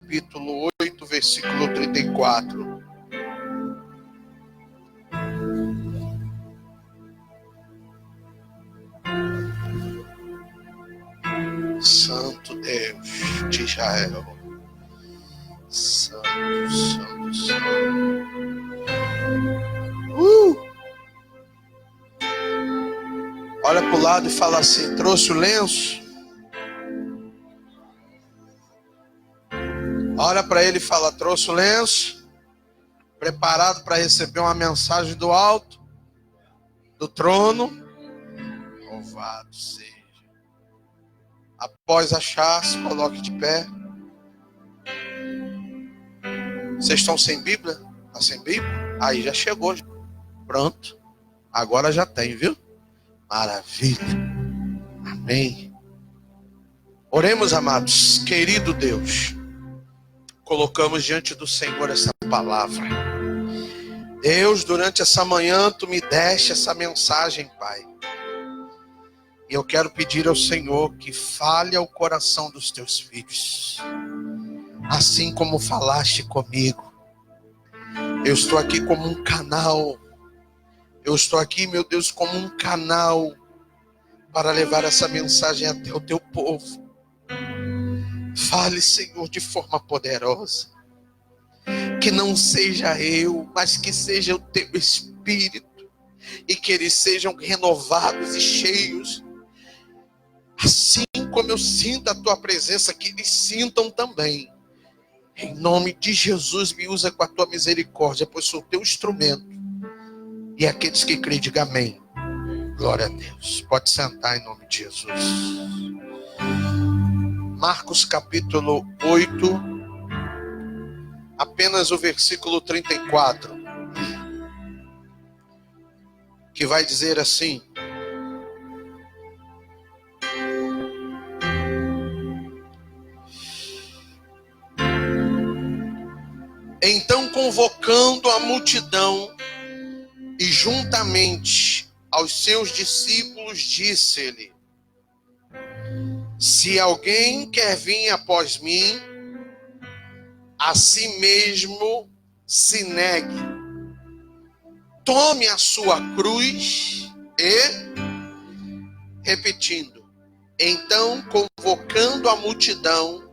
capítulo 8, versículo 34. Santo Deus de Israel. Santo, santo, santo. Olha para o lado e fala assim: trouxe o lenço? Olha para ele e fala: trouxe o lenço? Preparado para receber uma mensagem do alto, do trono? Louvado seja. Após achar, se coloque de pé. Vocês estão sem Bíblia? Está sem Bíblia? Aí já chegou. Pronto. Agora já tem, viu? Maravilha. Amém. Oremos, amados. Querido Deus, colocamos diante do Senhor essa palavra. Deus, durante essa manhã, Tu me deste essa mensagem, Pai. E eu quero pedir ao Senhor que fale ao coração dos Teus filhos. Assim como falaste comigo. Eu estou aqui como um canal. Eu estou aqui, meu Deus, como um canal para levar essa mensagem até o Teu povo. Fale, Senhor, de forma poderosa. Que não seja eu, mas que seja o Teu Espírito. E que eles sejam renovados e cheios. Assim como eu sinto a Tua presença, que eles sintam também. Em nome de Jesus, me usa com a Tua misericórdia, pois sou Teu instrumento. E aqueles que creem, digam amém. Glória a Deus. Pode sentar em nome de Jesus. Marcos capítulo 8, apenas o versículo 34, que vai dizer assim: então, convocando a multidão e juntamente aos seus discípulos, disse-lhe: se alguém quer vir após mim, a si mesmo se negue, tome a sua cruz e, repetindo, então, convocando a multidão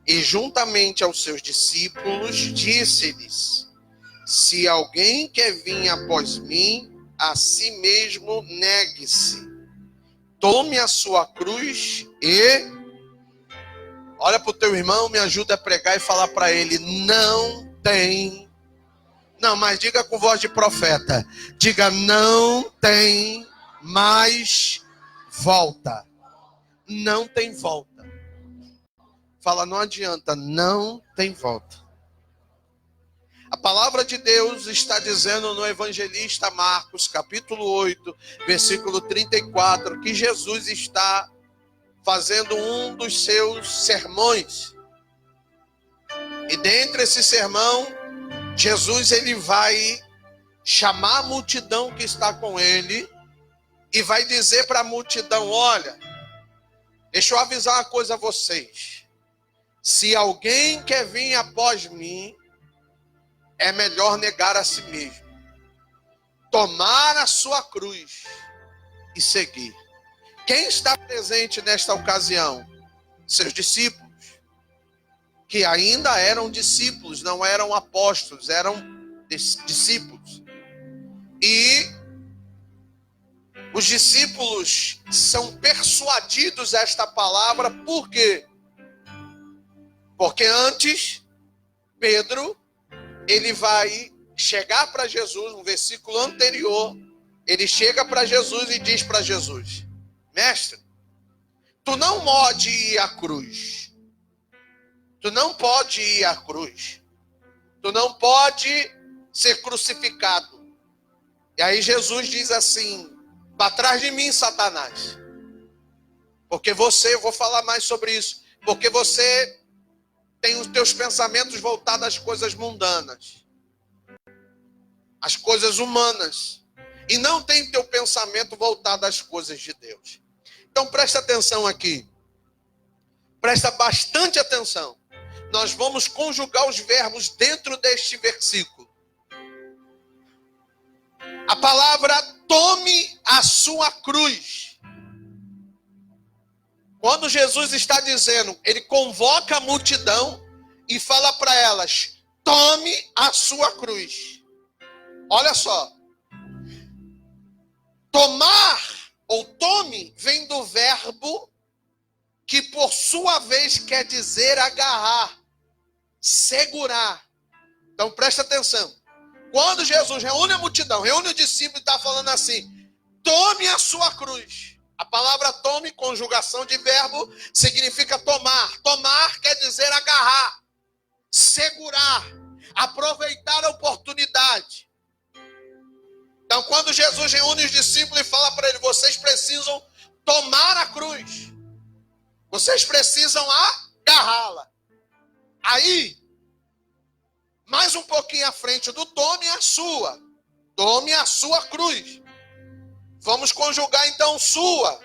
e juntamente aos seus discípulos, disse-lhes: se alguém quer vir após mim, a si mesmo negue-se, tome a sua cruz e... olha para o teu irmão, me ajuda a pregar e falar para ele: não tem... não, mas diga com voz de profeta. Diga: não tem mais volta. Não tem volta. Fala: não adianta, não tem volta. A palavra de Deus está dizendo no evangelista Marcos, capítulo 8, versículo 34, que Jesus está fazendo um dos seus sermões. E dentre esse sermão, Jesus ele vai chamar a multidão que está com ele e vai dizer para a multidão: olha, deixa eu avisar uma coisa a vocês. Se alguém quer vir após mim, é melhor negar a si mesmo, tomar a sua cruz e seguir. Quem está presente nesta ocasião? Seus discípulos, que ainda eram discípulos, não eram apóstolos, eram discípulos. E os discípulos são persuadidos a esta palavra, por quê? Porque antes, Pedro, ele vai chegar para Jesus, no versículo anterior, ele chega para Jesus e diz para Jesus: mestre, tu não pode ir à cruz. Tu não pode ir à cruz. Tu não pode ser crucificado. E aí Jesus diz assim: para trás de mim, Satanás. Porque você, eu vou falar mais sobre isso, porque você tem os teus pensamentos voltados às coisas mundanas, às coisas humanas, e não tem teu pensamento voltado às coisas de Deus. Então presta atenção aqui. Presta bastante atenção. nós vamos conjugar os verbos dentro deste versículo. A palavra tome a sua cruz. Quando Jesus está dizendo, ele convoca a multidão e fala para elas, tome a sua cruz. Olha só. Tomar ou tome vem do verbo que por sua vez quer dizer agarrar, segurar. Então presta atenção. Quando Jesus reúne a multidão, reúne o discípulo e está falando assim, tome a sua cruz. A palavra tome, conjugação de verbo, significa tomar. Tomar quer dizer agarrar, segurar, aproveitar a oportunidade. Então, quando Jesus reúne os discípulos e fala para eles, vocês precisam tomar a cruz. Vocês precisam agarrá-la. Aí, mais um pouquinho à frente do tome a sua. Tome a sua cruz. Vamos conjugar então sua.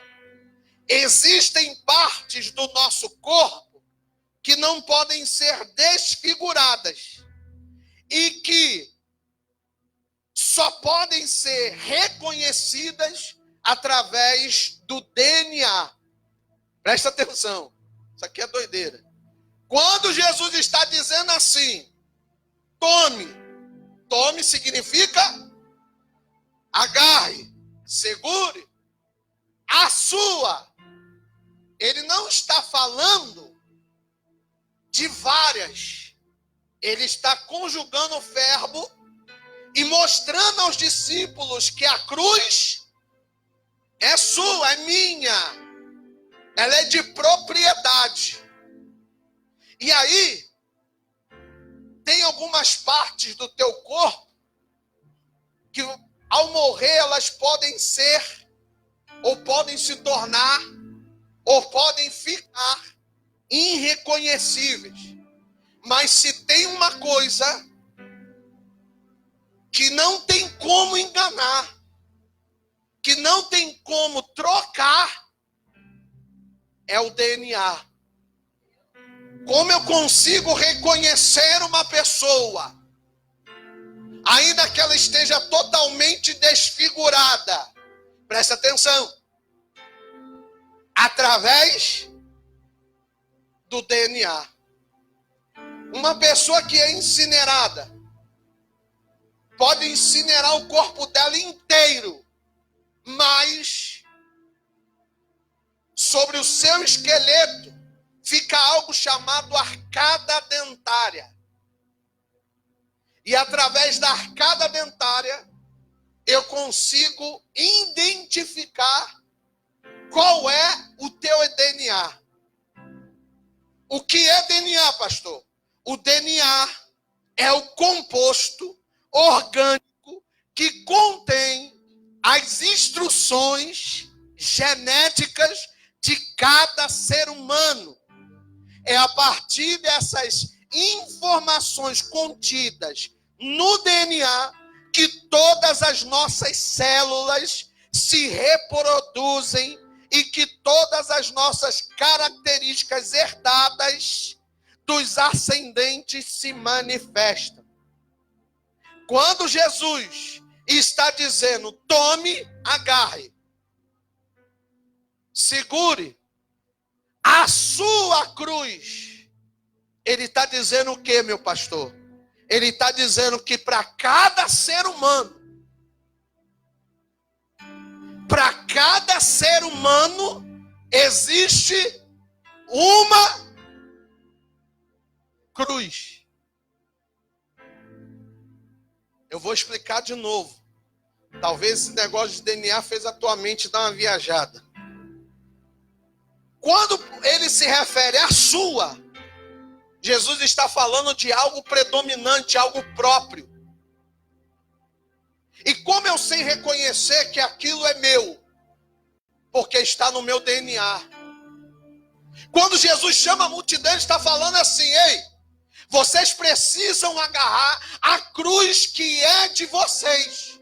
Existem partes do nosso corpo que não podem ser desfiguradas e que só podem ser reconhecidas através do DNA. Presta atenção. Isso aqui é doideira. Quando Jesus está dizendo assim, tome. Tome significa agarre, segure. A sua. Ele não está falando de várias. Ele está conjugando o verbo e mostrando aos discípulos que a cruz é sua, é minha. Ela é de propriedade. E aí, tem algumas partes do teu corpo que ao morrer elas podem ser, ou podem se tornar, ou podem ficar irreconhecíveis. Mas se tem uma coisa que não tem como enganar, que não tem como trocar, é o DNA. Como eu consigo reconhecer uma pessoa, ainda que ela esteja totalmente desfigurada? Presta atenção. Através do DNA. Uma pessoa que é incinerada pode incinerar o corpo dela inteiro, mas sobre o seu esqueleto fica algo chamado arcada dentária. E através da arcada dentária, eu consigo identificar qual é o teu DNA. O que é DNA, pastor? O DNA é o composto orgânico que contém as instruções genéticas de cada ser humano. É a partir dessas informações contidas no DNA que todas as nossas células se reproduzem e que todas as nossas características herdadas dos ascendentes se manifestam. Quando Jesus está dizendo, tome, agarre, segure a sua cruz, ele está dizendo o que, meu pastor? Ele está dizendo que para cada ser humano, existe uma cruz. Eu vou explicar de novo. Talvez esse negócio de DNA fez a tua mente dar uma viajada. Quando ele se refere à sua, Jesus está falando de algo predominante, algo próprio. E como eu sei reconhecer que aquilo é meu? Porque está no meu DNA. Quando Jesus chama a multidão, ele está falando assim, ei, vocês precisam agarrar a cruz que é de vocês.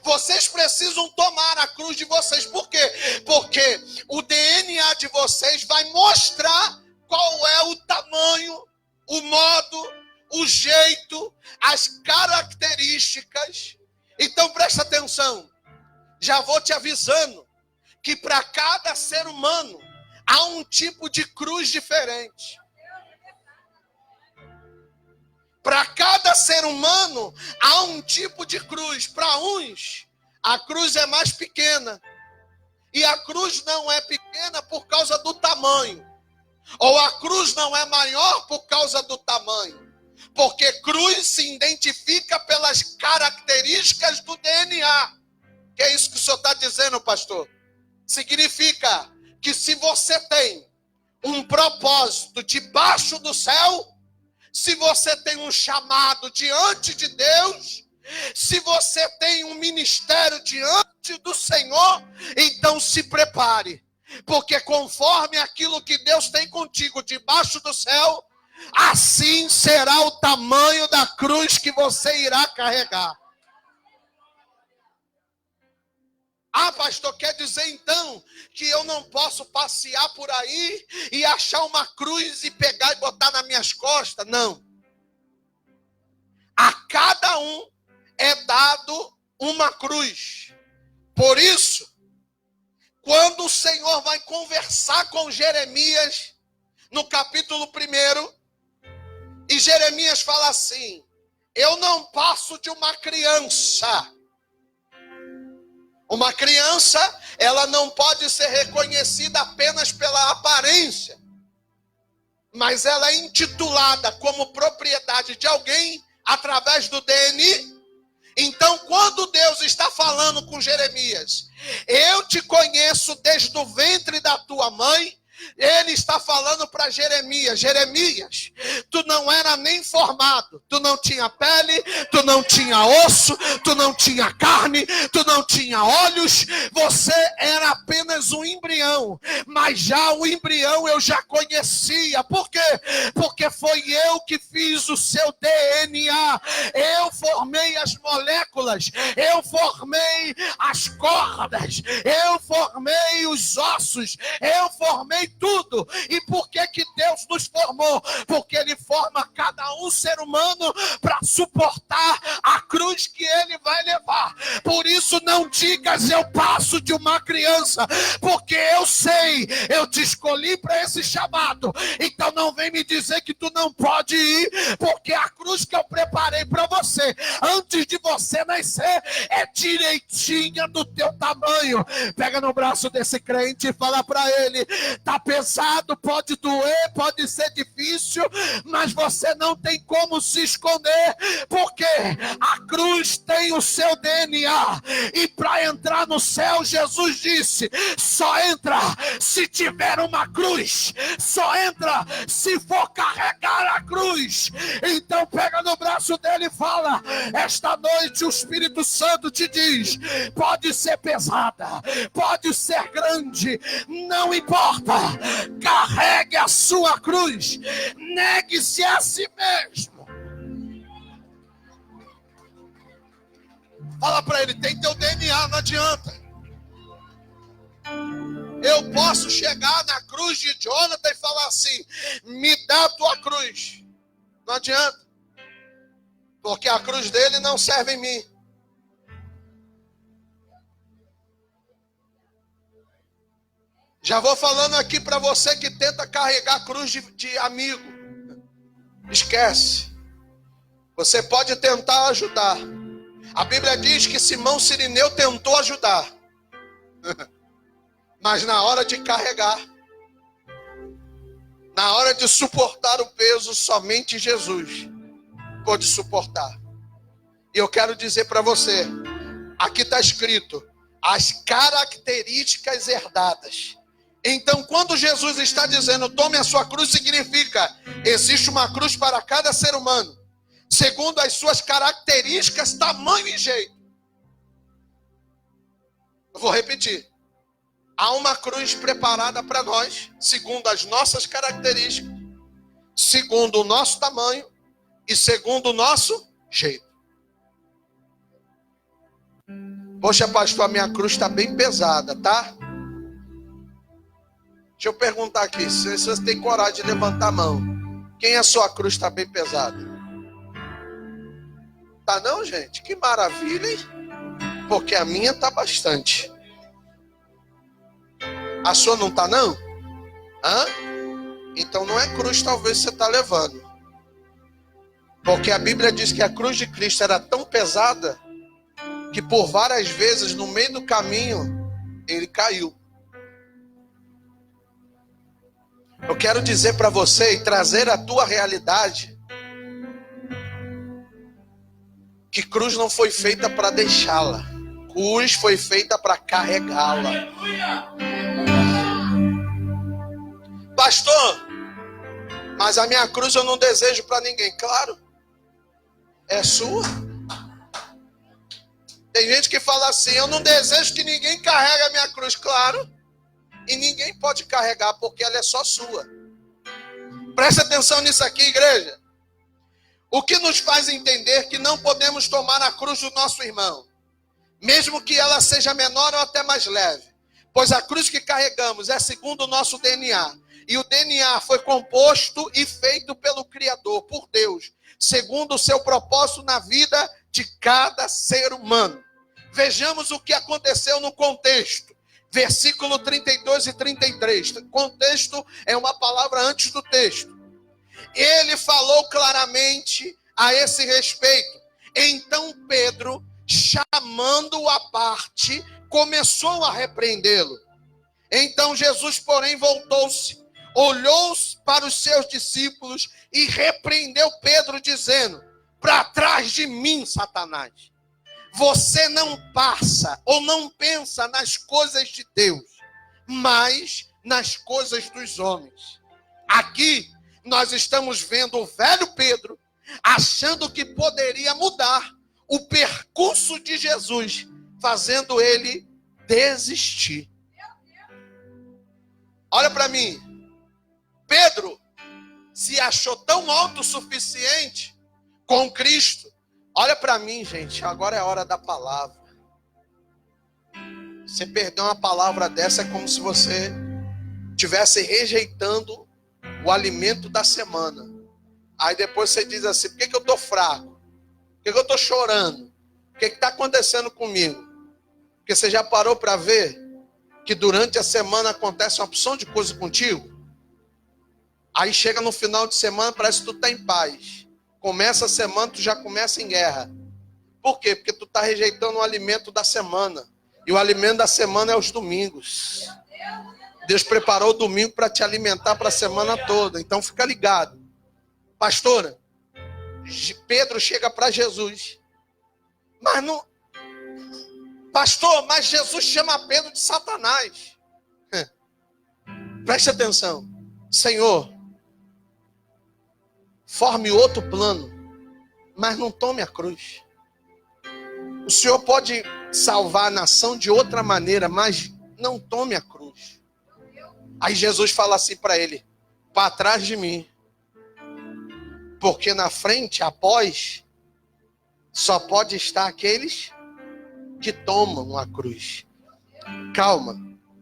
Vocês precisam tomar a cruz de vocês. Por quê? Porque o DNA de vocês vai mostrar qual é o tamanho o jeito, as características. Então presta atenção, já vou te avisando que para cada ser humano há um tipo de cruz diferente. Para cada ser humano há um tipo de cruz. Para uns, a cruz é mais pequena. E a cruz não é pequena por causa do tamanho. Ou a cruz não é maior por causa do tamanho. Porque cruz se identifica pelas características do DNA. Que é isso que o senhor está dizendo, pastor? Significa que se você tem um propósito debaixo do céu, se você tem um chamado diante de Deus, se você tem um ministério diante do Senhor, então se prepare. Porque conforme aquilo que Deus tem contigo debaixo do céu, assim será o tamanho da cruz que você irá carregar. Ah, pastor, quer dizer então que eu não posso passear por aí e achar uma cruz e pegar e botar nas minhas costas? Não. A cada um é dado uma cruz. Por isso, quando o Senhor vai conversar com Jeremias, no capítulo 1, e Jeremias fala assim: eu não passo de uma criança. Uma criança, ela não pode ser reconhecida apenas pela aparência, mas ela é intitulada como propriedade de alguém através do DNA. Então, quando Deus está falando com Jeremias, eu te conheço desde o ventre da tua mãe, ele está falando para Jeremias: Jeremias, tu não era nem formado, tu não tinha pele, tu não tinha osso, tu não tinha carne, tu não tinha olhos, você era apenas um embrião, mas já o embrião eu já conhecia. Por quê? Porque foi eu que fiz o seu DNA, eu formei as moléculas, eu formei as cordas, eu formei os ossos, eu formei tudo. E por que Deus nos formou? Porque Ele forma cada um ser humano para suportar a cruz que Ele vai levar. Por isso não digas eu passo de uma criança, porque eu sei, eu te escolhi para esse chamado. Então não vem me dizer que tu não pode ir, porque a cruz que eu preparei para você antes de você nascer é direitinha do teu tamanho. Pega no braço desse crente e fala para ele: tá pesado, pode doer, pode ser difícil, mas você não tem como se esconder, porque a cruz tem o seu DNA. E para entrar no céu, Jesus disse: só entra se tiver uma cruz, só entra se for carregar a cruz. Então pega no braço dele e fala: esta noite o Espírito Santo te diz, pode ser pesada, pode ser grande, não importa, carregue a sua cruz, negue-se a si mesmo. Fala para ele: tem teu DNA, não adianta. Eu posso chegar na cruz de Jonathan e falar assim: me dá a tua cruz. Não adianta, porque a cruz dele não serve em mim. Já vou falando aqui para você que tenta carregar a cruz de amigo. Esquece. Você pode tentar ajudar. A Bíblia diz que Simão Cirineu tentou ajudar. Mas na hora de carregar, na hora de suportar o peso, somente Jesus pôde suportar. E eu quero dizer para você, aqui está escrito, as características herdadas. Então, quando Jesus está dizendo, tome a sua cruz, significa, existe uma cruz para cada ser humano, segundo as suas características, tamanho e jeito. Eu vou repetir. Há uma cruz preparada para nós, segundo as nossas características, segundo o nosso tamanho e segundo o nosso jeito. Poxa, pastor, a minha cruz está bem pesada, tá? Deixa eu perguntar aqui, se você tem coragem de levantar a mão. Quem a sua cruz está bem pesada? tá não, gente? Que maravilha, hein? Porque a minha tá bastante. A sua não tá não? Hã? Então não é cruz talvez você tá levando. Porque a Bíblia diz que a cruz de Cristo era tão pesada que por várias vezes no meio do caminho ele caiu. Eu quero dizer para você e trazer a tua realidade que cruz não foi feita para deixá-la. Cruz foi feita para carregá-la. Pastor, mas a minha cruz eu não desejo para ninguém. Claro, é sua. Tem gente que fala assim, eu não desejo que ninguém carregue a minha cruz. Claro, e ninguém pode carregar porque ela é só sua. Presta atenção nisso aqui, igreja. O que nos faz entender que não podemos tomar a cruz do nosso irmão, mesmo que ela seja menor ou até mais leve, pois a cruz que carregamos é segundo o nosso DNA, e o DNA foi composto e feito pelo Criador, por Deus, segundo o seu propósito na vida de cada ser humano. Vejamos o que aconteceu no contexto. Versículo 32 e 33. Contexto é uma palavra antes do texto. Ele falou claramente a esse respeito. Então Pedro, chamando-o à parte, começou a repreendê-lo. Então Jesus, porém, voltou-se, olhou para os seus discípulos e repreendeu Pedro, dizendo: para trás de mim, Satanás. Você não passa ou não pensa nas coisas de Deus, mas nas coisas dos homens. Aqui nós estamos vendo o velho Pedro achando que poderia mudar o percurso de Jesus, fazendo ele desistir. Olha para mim. Pedro se achou tão autossuficiente com Cristo. Olha para mim, gente, agora é a hora da palavra. Você perder uma palavra dessa é como se você estivesse rejeitando o alimento da semana. Aí depois você diz assim, por que eu estou fraco? Por que eu estou chorando? O que está acontecendo comigo? Porque você já parou para ver que durante a semana acontece uma opção de coisa contigo? Aí chega no final de semana, parece que tu está em paz. Começa a semana, tu já começa em guerra. Por quê? Porque tu está rejeitando o alimento da semana. E o alimento da semana é os domingos. Deus preparou o domingo para te alimentar para a semana toda. Então fica ligado. Pastora, Pedro chega para Jesus. Mas não... Pastor, mas Jesus chama Pedro de Satanás. Preste atenção. Senhor, forme outro plano, mas não tome a cruz. O Senhor pode salvar a nação de outra maneira, mas não tome a cruz. Aí Jesus fala assim para ele, para trás de mim. Porque na frente, após, só pode estar aqueles que tomam a cruz. Calma,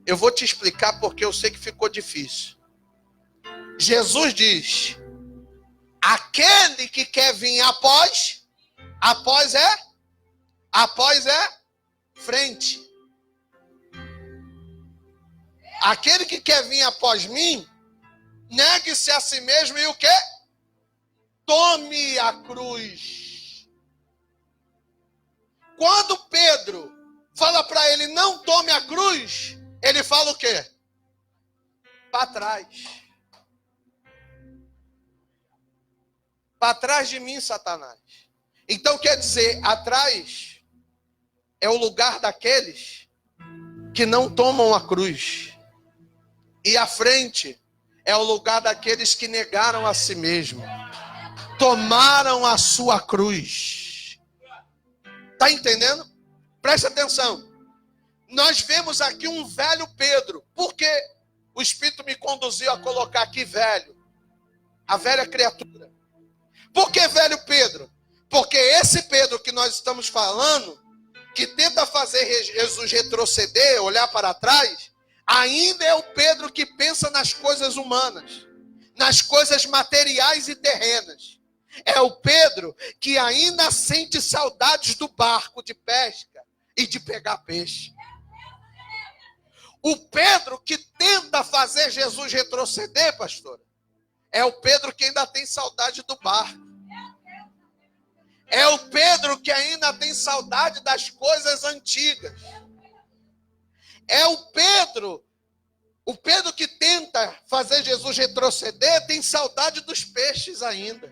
eu vou te explicar porque eu sei que ficou difícil. Jesus diz, aquele que quer vir após é frente. Aquele que quer vir após mim, negue-se a si mesmo e o quê? Tome a cruz. Quando Pedro fala para ele, não tome a cruz, ele fala o quê? Para trás. Para trás de mim, Satanás. Então quer dizer, atrás é o lugar daqueles que não tomam a cruz. E a frente é o lugar daqueles que negaram a si mesmo. Tomaram a sua cruz. Está entendendo? Presta atenção. Nós vemos aqui um velho Pedro. Por que o Espírito me conduziu a colocar aqui velho? A velha criatura. Por que velho Pedro? Porque esse Pedro que nós estamos falando, que tenta fazer Jesus retroceder, olhar para trás, ainda é o Pedro que pensa nas coisas humanas, nas coisas materiais e terrenas. É o Pedro que ainda sente saudades do barco de pesca e de pegar peixe. O Pedro que tenta fazer Jesus retroceder, pastora, é o Pedro que ainda tem saudade do barco. É o Pedro que ainda tem saudade das coisas antigas. É o Pedro que tenta fazer Jesus retroceder, tem saudade dos peixes ainda.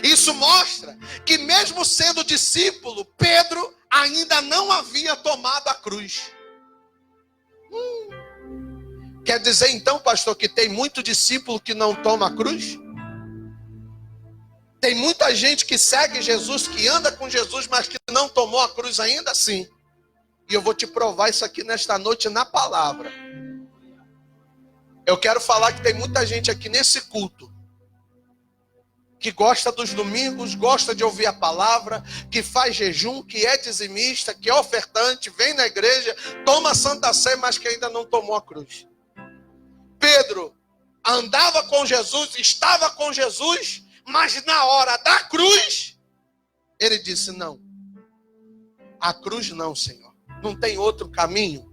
Isso mostra que mesmo sendo discípulo, Pedro ainda não havia tomado a cruz. Quer dizer então, pastor, que tem muito discípulo que não toma a cruz? Tem muita gente que segue Jesus, que anda com Jesus, mas que não tomou a cruz ainda? Sim. E eu vou te provar isso aqui nesta noite na palavra. Eu quero falar que tem muita gente aqui nesse culto que gosta dos domingos, gosta de ouvir a palavra, que faz jejum, que é dizimista, que é ofertante, vem na igreja, toma a Santa Ceia, mas que ainda não tomou a cruz. Pedro andava com Jesus, estava com Jesus, mas na hora da cruz, ele disse: não, a cruz não, Senhor, não tem outro caminho.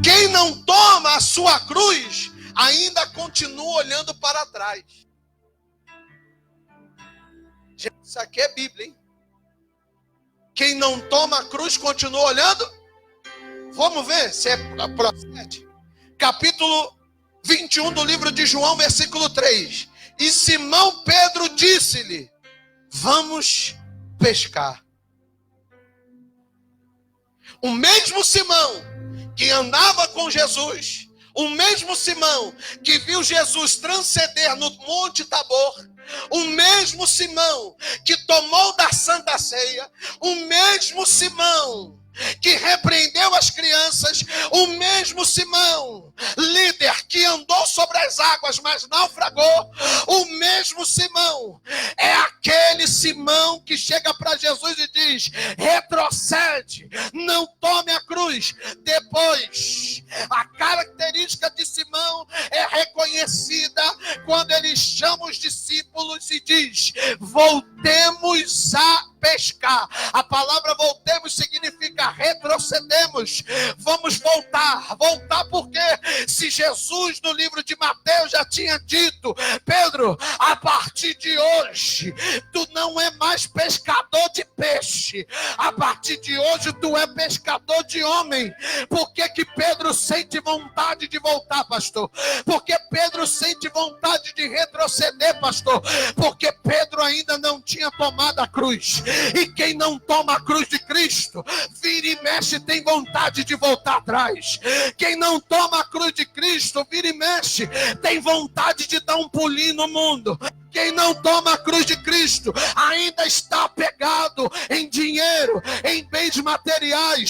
Quem não toma a sua cruz, ainda continua olhando para trás. Gente, isso aqui é Bíblia, hein? Quem não toma a cruz continua olhando. Vamos ver se procede. Capítulo 21 do livro de João, versículo 3. E Simão Pedro disse-lhe: vamos pescar. O mesmo Simão que andava com Jesus, o mesmo Simão que viu Jesus transcender no Monte Tabor, o mesmo Simão que tomou da Santa Ceia, o mesmo Simão que repreendeu as crianças, o mesmo Simão, líder que andou sobre as águas, mas naufragou, o mesmo Simão, é aquele Simão que chega para Jesus e diz: retrocede, não tome a cruz. Depois, a característica de Simão é reconhecida quando ele chama os discípulos e diz: voltemos a pescar. A palavra voltemos significa retrocedemos. Vamos voltar. Voltar porque se Jesus no livro de Mateus já tinha dito: Pedro, a partir de hoje tu não é mais pescador de peixe. A partir de hoje tu é pescador de homem. Por que que Pedro sente vontade de voltar, pastor? Porque Pedro sente vontade de retroceder, pastor? Porque Pedro ainda não tinha tomado a cruz. E quem não toma a cruz de Cristo, vira e mexe, tem vontade de voltar atrás. Quem não toma a cruz de Cristo, vira e mexe, tem vontade de dar um pulinho no mundo. Quem não toma a cruz de Cristo ainda está apegado em dinheiro, em bens materiais.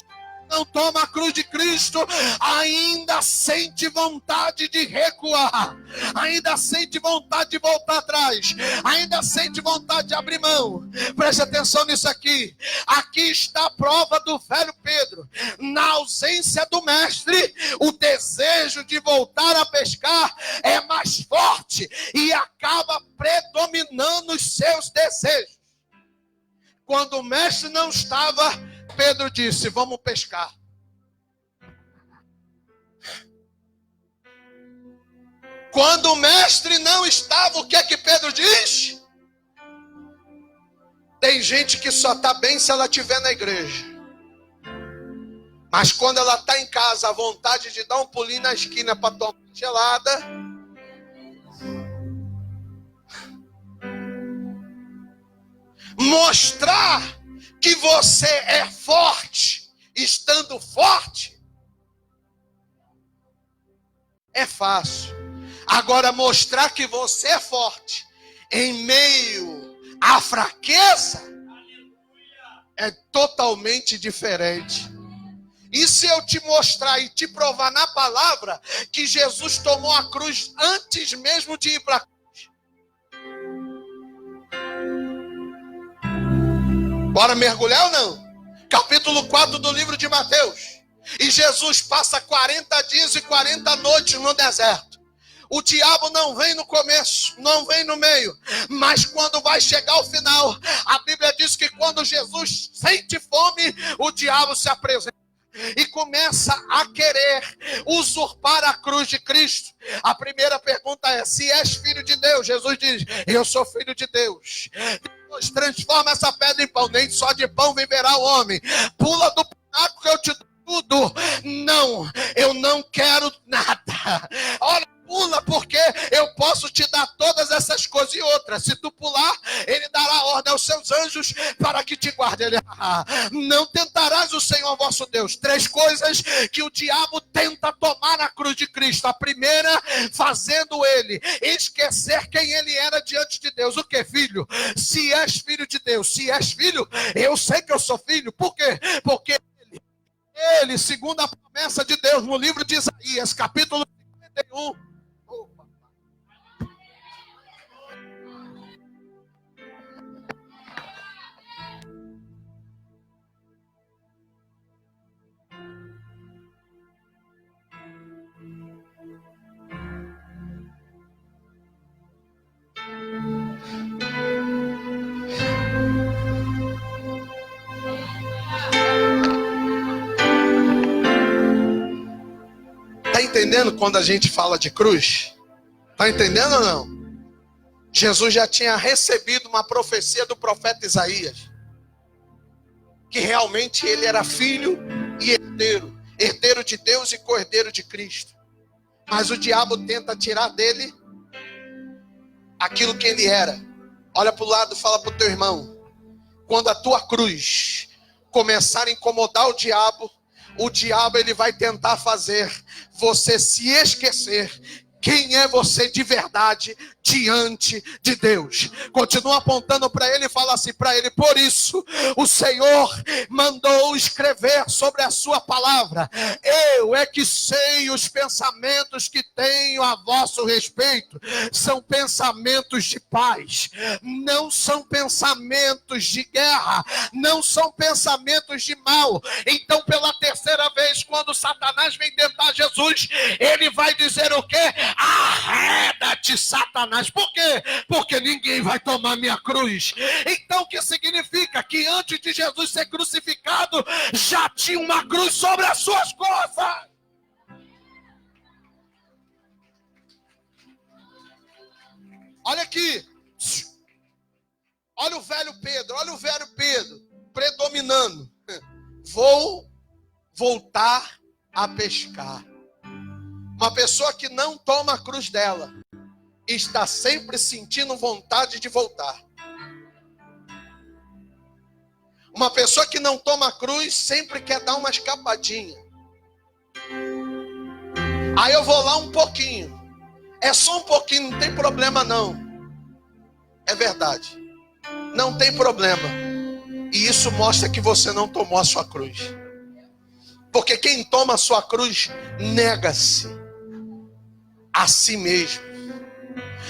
Não toma a cruz de Cristo, ainda sente vontade de recuar, ainda sente vontade de voltar atrás, ainda sente vontade de abrir mão. Preste atenção nisso aqui. Aqui está a prova do velho Pedro. Na ausência do mestre, o desejo de voltar a pescar é mais forte e acaba predominando os seus desejos. Quando o mestre não estava, Pedro disse: vamos pescar. Quando o mestre não estava, o que é que Pedro diz? Tem gente que só está bem se ela estiver na igreja. Mas quando ela está em casa, a vontade de dar um pulinho na esquina para tomar gelada. Mostrar que você é forte, estando forte, é fácil. Agora, mostrar que você é forte em meio à fraqueza é totalmente diferente. E se eu te mostrar e te provar na palavra que Jesus tomou a cruz antes mesmo de ir para a cruz? Bora mergulhar ou não? Capítulo 4 do livro de Mateus. E Jesus passa 40 dias e 40 noites no deserto. O diabo não vem no começo, não vem no meio, mas quando vai chegar ao final, a Bíblia diz que quando Jesus sente fome, o diabo se apresenta e começa a querer usurpar a cruz de Cristo. A primeira pergunta é: se és filho de Deus? Jesus diz: eu sou filho de Deus. Deus transforma essa pedra em pão, nem só de pão viverá o homem. Pula do pináculo que eu te dou tudo. Não, eu não quero nada. Olha, pula, porque eu posso te dar todas essas coisas e outras. Se tu pular, ele dará ordem aos seus anjos para que te guardem. Não tentarás o Senhor vosso Deus. 3 coisas que o diabo tenta tomar na cruz de Cristo. A primeira, fazendo ele esquecer quem ele era diante de Deus. O que, filho? Se és filho de Deus, se és filho, eu sei que eu sou filho. Por quê? Porque ele, segundo a promessa de Deus no livro de Isaías, capítulo 51, tá entendendo quando a gente fala de cruz? Tá entendendo ou não? Jesus já tinha recebido uma profecia do profeta Isaías, que realmente ele era filho e herdeiro, herdeiro de Deus e co-herdeiro de Cristo. Mas o diabo tenta tirar dele aquilo que ele era. Olha para o lado e fala para o teu irmão: quando a tua cruz começar a incomodar o diabo ele vai tentar fazer você se esquecer quem é você de verdade diante de Deus. Continua apontando para ele e fala assim para ele: por isso o Senhor mandou escrever sobre a sua palavra. Eu é que sei os pensamentos que tenho a vosso respeito. São pensamentos de paz, não são pensamentos de guerra, não são pensamentos de mal. Então, pela terceira vez, quando Satanás vem tentar Jesus, ele vai dizer o quê? Arreda-te, Satanás. Por quê? Porque ninguém vai tomar minha cruz. Então, o que significa? Que antes de Jesus ser crucificado, já tinha uma cruz sobre as suas costas. Olha aqui. Olha o velho Pedro predominando. Vou voltar a pescar. Uma pessoa que não toma a cruz dela está sempre sentindo vontade de voltar. Uma pessoa que não toma a cruz sempre quer dar uma escapadinha. Aí eu vou lá um pouquinho. É só um pouquinho, não tem problema não. É verdade. Não tem problema. E isso mostra que você não tomou a sua cruz. Porque quem toma a sua cruz nega-se a si mesmo.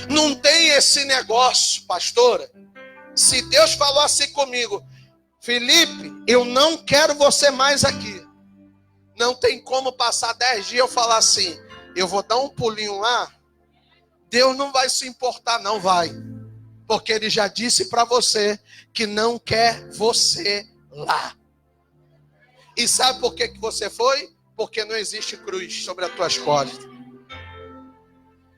Não tem esse negócio, pastora. Se Deus falou assim comigo: Felipe, eu não quero você mais aqui. Não tem como passar 10 dias eu falar assim: eu vou dar um pulinho lá. Deus não vai se importar, não vai. Porque ele já disse para você que não quer você lá. E sabe por que você foi? Porque não existe cruz sobre as tuas costas.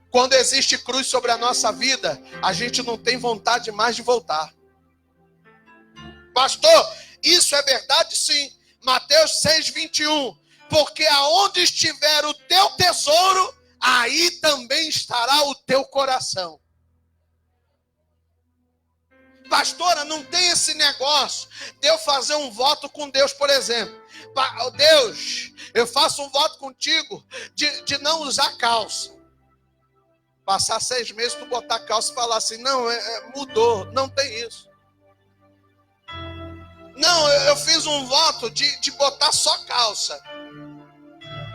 Quando existe cruz sobre a nossa vida, a gente não tem vontade mais de voltar. Pastor, isso é verdade? Sim. Mateus 6:21. Porque aonde estiver o teu tesouro, aí também estará o teu coração. Pastora, não tem esse negócio de eu fazer um voto com Deus, por exemplo. Deus, eu faço um voto contigo de não usar calça. Passar 6 meses, tu botar calça e falar assim: não, mudou. Não tem isso. Não, eu fiz um voto de botar só calça.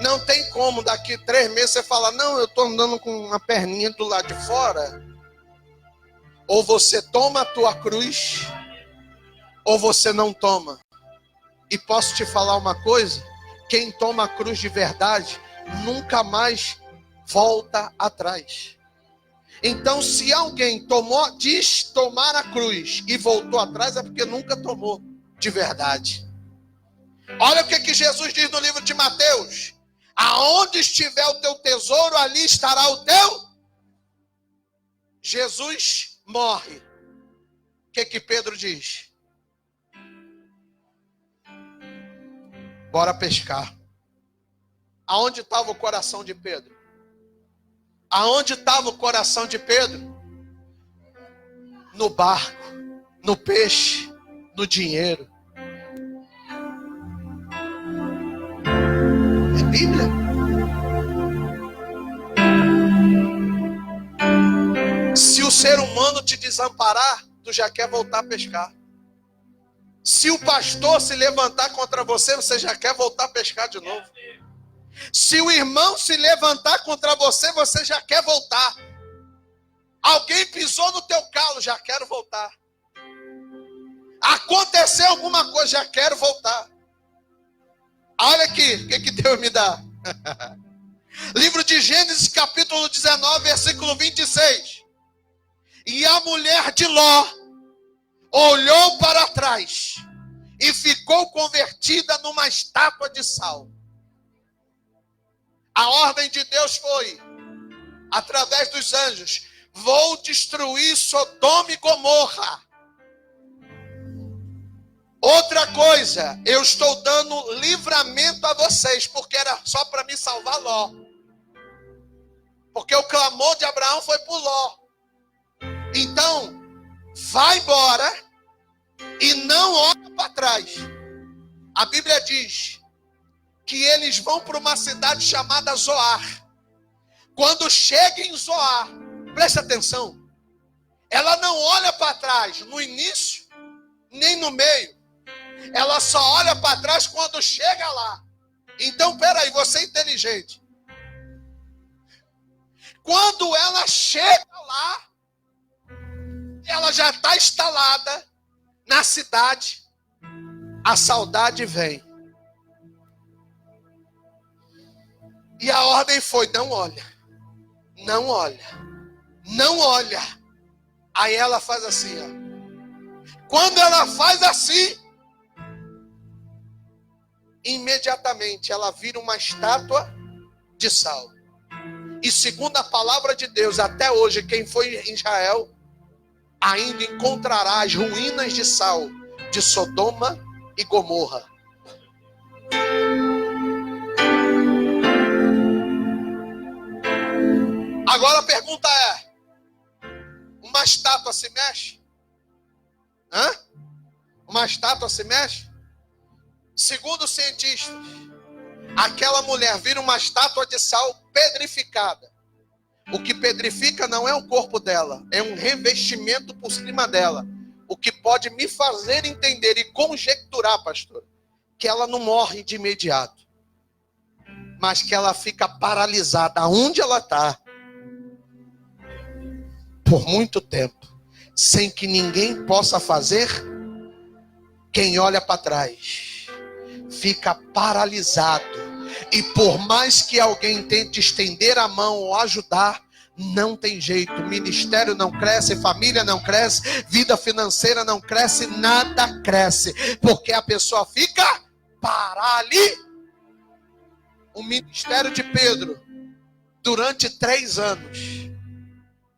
Não tem como, daqui 3 meses você fala: não, eu estou andando com uma perninha do lado de fora. Ou você toma a tua cruz, ou você não toma. E posso te falar uma coisa? quem toma a cruz de verdade nunca mais volta atrás. Então, se alguém diz tomar a cruz e voltou atrás, é porque nunca tomou de verdade. Olha o que Jesus diz no livro de Mateus: aonde estiver o teu tesouro, ali estará o teu. Jesus morre. O que Pedro diz? Bora pescar. Aonde estava o coração de Pedro? Aonde estava o coração de Pedro? No barco, no peixe, no dinheiro. É Bíblia. Se o ser humano te desamparar, tu já quer voltar a pescar. Se o pastor se levantar contra você, você já quer voltar a pescar de novo. Se o irmão se levantar contra você, você já quer voltar. Alguém pisou no teu calo, já quero voltar. Aconteceu alguma coisa, já quero voltar. Olha aqui, o que Deus me dá. Livro de Gênesis, capítulo 19, versículo 26. E a mulher de Ló olhou para trás e ficou convertida numa estátua de sal. A ordem de Deus foi, através dos anjos: vou destruir Sodoma e Gomorra. Outra coisa, eu estou dando livramento a vocês, porque era só para me salvar Ló. Porque o clamor de Abraão foi por Ló. Então, vai embora e não olha para trás. A Bíblia diz que eles vão para uma cidade chamada Zoar. Quando chega em Zoar, presta atenção, ela não olha para trás no início, nem no meio. Ela só olha para trás quando chega lá. Então, peraí, você é inteligente. Quando ela chega lá, ela já está instalada na cidade, a saudade vem. E a ordem foi: não olha, não olha, não olha. Aí ela faz assim, ó. Quando ela faz assim, imediatamente ela vira uma estátua de sal. E segundo a palavra de Deus, até hoje, quem foi em Israel ainda encontrará as ruínas de sal de Sodoma e Gomorra. Agora a pergunta é: uma estátua se mexe? Hã? Uma estátua se mexe? Segundo os cientistas, aquela mulher vira uma estátua de sal pedrificada. O que pedrifica não é o corpo dela, é um revestimento por cima dela. O que pode me fazer entender e conjecturar, pastor, que ela não morre de imediato, mas que ela fica paralisada onde ela está por muito tempo, sem que ninguém possa fazer. Quem olha para trás fica paralisado, e por mais que alguém tente estender a mão ou ajudar, não tem jeito. Ministério não cresce, família não cresce, vida financeira não cresce, nada cresce, porque a pessoa fica paralisada. O ministério de Pedro, durante 3 anos,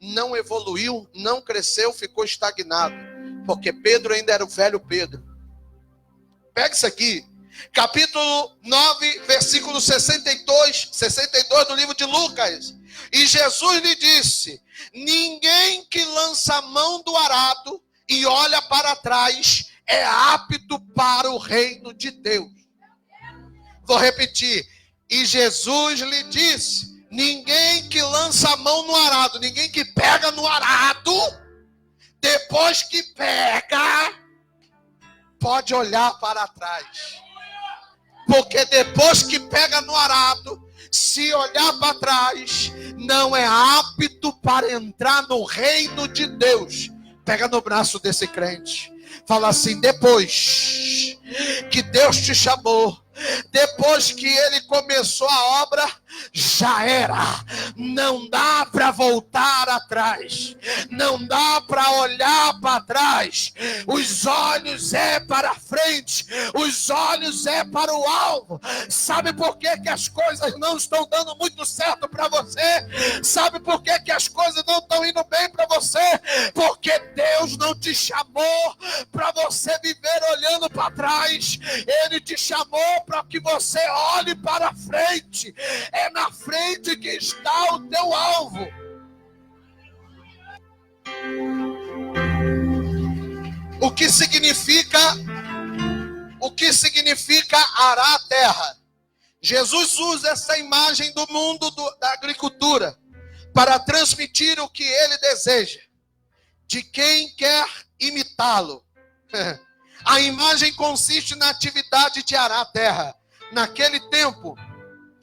não evoluiu, não cresceu, ficou estagnado, porque Pedro ainda era o velho Pedro. Pega isso aqui, capítulo 9, versículo 62 do livro de Lucas. E Jesus lhe disse: ninguém que lança a mão do arado e olha para trás é apto para o reino de Deus. Vou repetir. E Jesus lhe disse: ninguém que lança a mão no arado, ninguém que pega no arado, depois que pega, pode olhar para trás. Porque depois que pega no arado, se olhar para trás, não é apto para entrar no reino de Deus. Pega no braço desse crente. Fala assim: depois que Deus te chamou, depois que Ele começou a obra, já era. Não dá para voltar atrás. Não dá para olhar para trás. Os olhos é para frente. Os olhos é para o alvo. Sabe por que as coisas não estão dando muito certo para você? Sabe por que as coisas não estão indo bem para você? Porque Deus não te chamou para você viver olhando para trás. Ele te chamou para que você olhe para frente. É na frente que está o teu alvo. O que significa arar a terra? Jesus usa essa imagem do mundo da agricultura para transmitir o que ele deseja, de quem quer imitá-lo. A imagem consiste na atividade de arar a terra. Naquele tempo,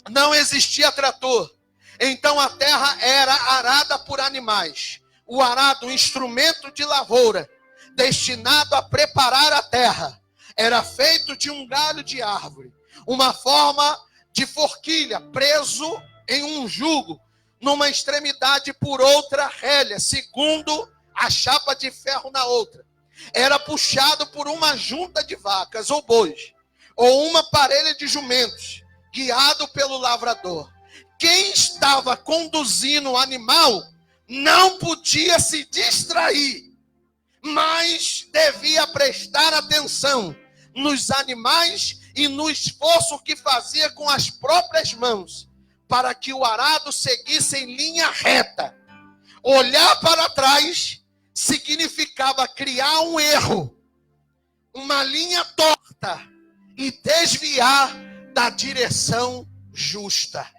não existia trator. Então a terra era arada por animais. O arado, um instrumento de lavoura, destinado a preparar a terra, era feito de um galho de árvore, uma forma de forquilha, preso em um jugo, numa extremidade por outra relha, segundo a chapa de ferro na outra. Era puxado por uma junta de vacas ou bois, ou uma parelha de jumentos, guiado pelo lavrador. Quem estava conduzindo o animal não podia se distrair, mas devia prestar atenção nos animais e no esforço que fazia com as próprias mãos, para que o arado seguisse em linha reta. Olhar para trás significava criar um erro, uma linha torta, e desviar da direção justa.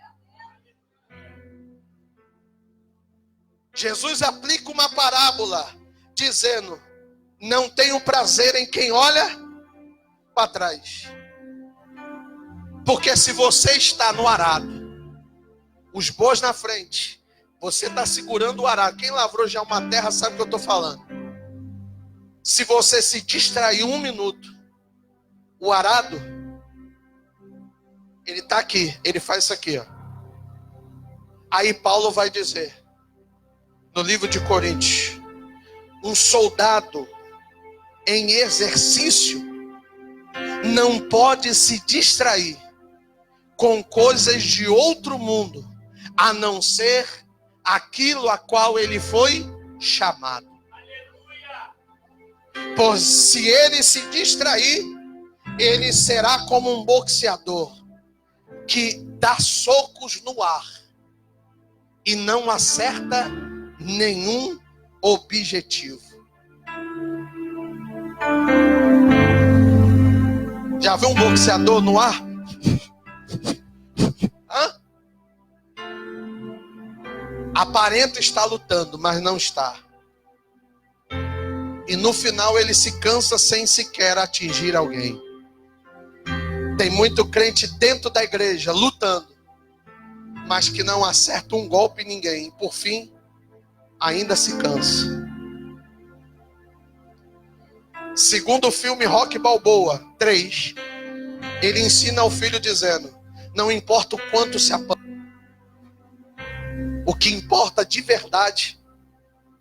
Jesus aplica uma parábola dizendo: não tenho prazer em quem olha para trás. Porque se você está no arado, os bois na frente, você está segurando o arado. Quem lavrou já uma terra sabe o que eu estou falando. Se você se distrair um minuto, o arado, ele está aqui, ele faz isso aqui, ó. Aí Paulo vai dizer, no livro de Coríntios: um soldado em exercício não pode se distrair com coisas de outro mundo, a não ser aquilo a qual ele foi chamado. Pois se ele se distrair, ele será como um boxeador que dá socos no ar e não acerta nenhum objetivo. Já viu um boxeador no ar? Hã? Aparenta estar lutando, mas não está. E no final ele se cansa sem sequer atingir alguém. Tem muito crente dentro da igreja lutando, mas que não acerta um golpe em ninguém. E por fim, ainda se cansa. Segundo o filme Rocky Balboa 3, ele ensina ao filho dizendo: não importa o quanto se apanha, o que importa de verdade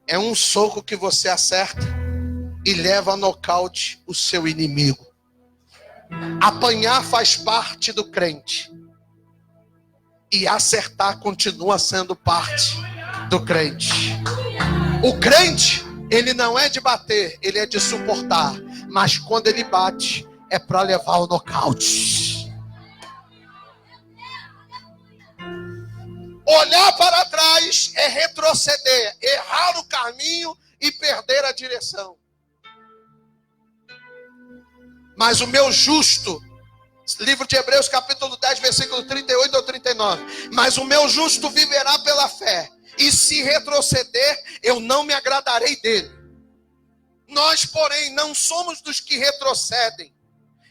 é um soco que você acerta e leva a nocaute o seu inimigo. Apanhar faz parte do crente, e acertar continua sendo parte do crente. O crente, ele não é de bater, ele é de suportar. Mas quando ele bate, é para levar o nocaute. Olhar para trás é retroceder, errar o caminho e perder a direção. Mas o meu justo, livro de Hebreus capítulo 10, versículo 38 ou 39. Mas o meu justo viverá pela fé, e se retroceder, eu não me agradarei dele. Nós, porém, não somos dos que retrocedem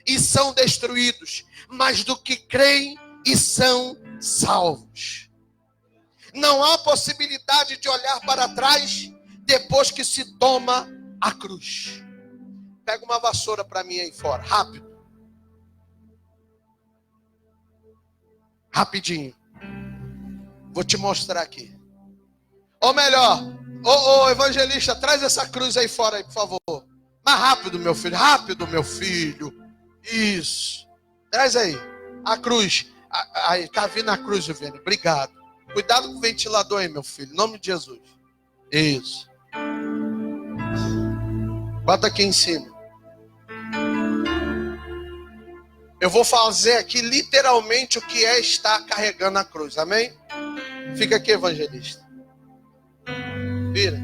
e são destruídos, mas do que creem e são salvos. Não há possibilidade de olhar para trás depois que se toma a cruz. pega uma vassoura para mim aí fora, rápido. Rapidinho. Vou te mostrar aqui. Ou melhor, ô evangelista, traz essa cruz aí fora aí, por favor. Mais rápido, meu filho. Rápido, meu filho. Isso. Traz aí. A cruz. Aí, tá vindo a cruz, Juliano. Obrigado. Cuidado com o ventilador aí, meu filho. Em nome de Jesus. Isso. Bota aqui em cima. Eu vou fazer aqui literalmente o que é estar carregando a cruz. Amém? Fica aqui, evangelista. Vira.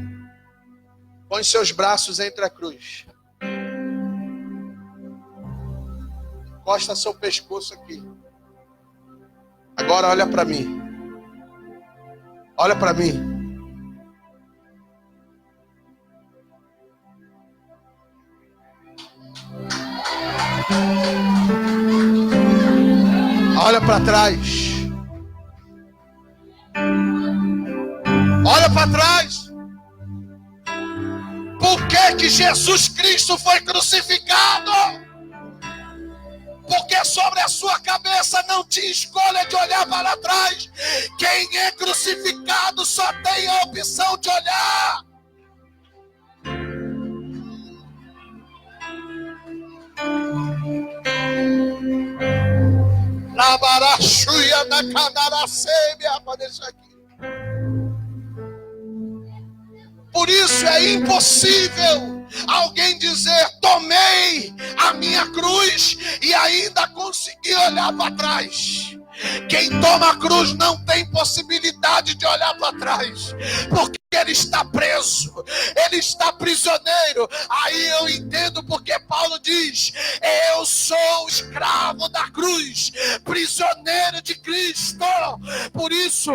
Põe seus braços entre a cruz. Encosta seu pescoço aqui. Agora olha para mim. Olha para mim. Olha para trás. Olha para trás. Por que Jesus Cristo foi crucificado? Porque sobre a sua cabeça não tinha escolha de olhar para trás. Quem é crucificado só tem a opção de olhar. Labarachuia da Canaracêmia, para deixar aqui. Por isso é impossível alguém dizer: tomei a minha cruz e ainda consegui olhar para trás. Quem toma a cruz não tem possibilidade de olhar para trás, porque ele está preso, ele está prisioneiro. Aí eu entendo porque Paulo diz: eu sou escravo da cruz, prisioneiro de Cristo. Por isso,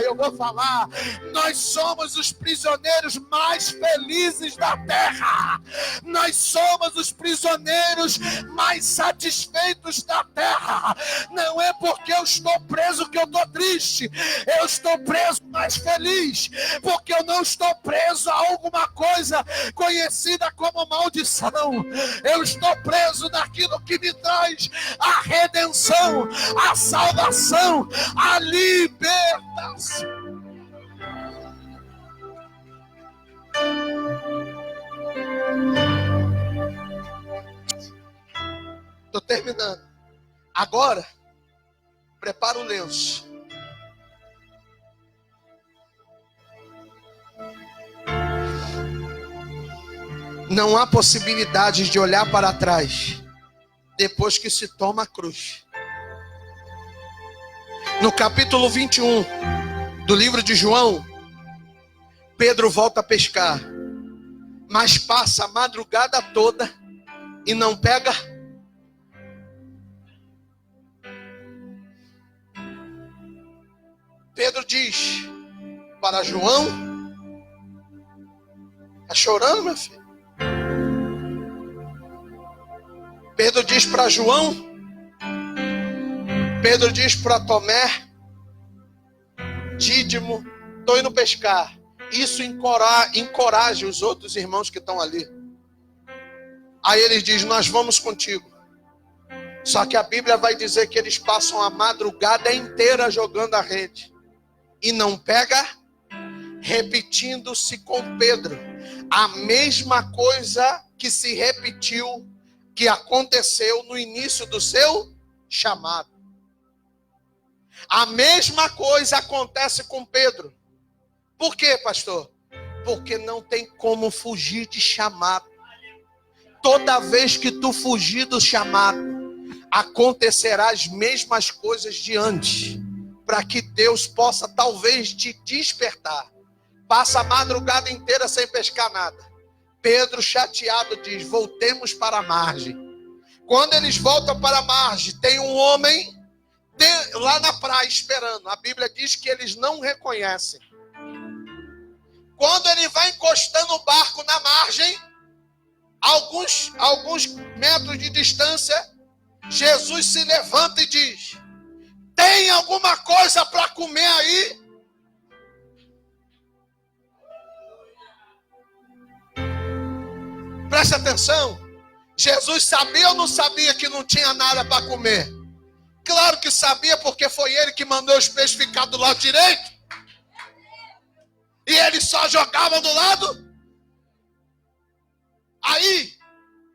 eu vou falar, nós somos os prisioneiros mais felizes da terra. Nós somos os prisioneiros mais satisfeitos da terra. Não é porque eu estou preso que eu estou triste. Eu estou preso mais feliz, porque eu não estou preso a alguma coisa conhecida como maldição. Eu estou preso naquilo que me traz a redenção, a salvação, a libertação. Estou terminando. Agora, prepara o lenço. Não há possibilidade de olhar para trás depois que se toma a cruz. No capítulo 21 do livro de João, Pedro volta a pescar, mas passa a madrugada toda e não pega. Pedro diz para João: está chorando, meu filho? Pedro diz para João, Pedro diz para Tomé, Dídimo: estou indo pescar. Isso encoraja os outros irmãos que estão ali. Aí ele diz: nós vamos contigo. Só que a Bíblia vai dizer que eles passam a madrugada inteira jogando a rede e não pega, repetindo-se com Pedro a mesma coisa que se repetiu, que aconteceu no início do seu chamado. A mesma coisa acontece com Pedro. Por quê, pastor? Porque não tem como fugir de chamado. Toda vez que tu fugir do chamado, acontecerá as mesmas coisas de antes, para que Deus possa talvez te despertar. Passa a madrugada inteira sem pescar nada. Pedro, chateado, diz: voltemos para a margem. Quando eles voltam para a margem, tem um homem lá na praia esperando. A Bíblia diz que eles não reconhecem. Quando ele vai encostando o barco na margem, alguns metros de distância, Jesus se levanta e diz: tem alguma coisa para comer aí? Preste atenção. Jesus sabia ou não sabia que não tinha nada para comer? Claro que sabia, porque foi ele que mandou os peixes ficar do lado direito. E ele só jogava do lado. Aí,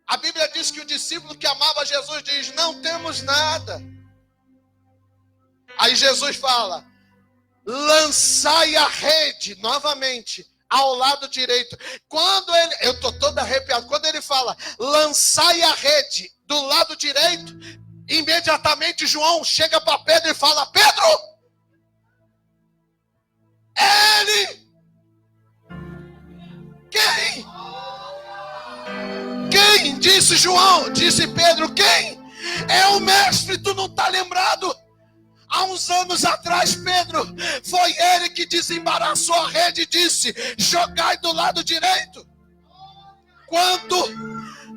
a Bíblia diz que o discípulo que amava Jesus diz: não temos nada. Aí Jesus fala: lançai a rede novamente ao lado direito. Quando ele, eu estou todo arrepiado, quando ele fala lançai a rede do lado direito, imediatamente João chega para Pedro e fala: Pedro, ele, quem? Disse João, disse Pedro, quem? É o mestre, tu não está lembrado? Há uns anos atrás, Pedro, foi ele que desembaraçou a rede e disse: jogai do lado direito.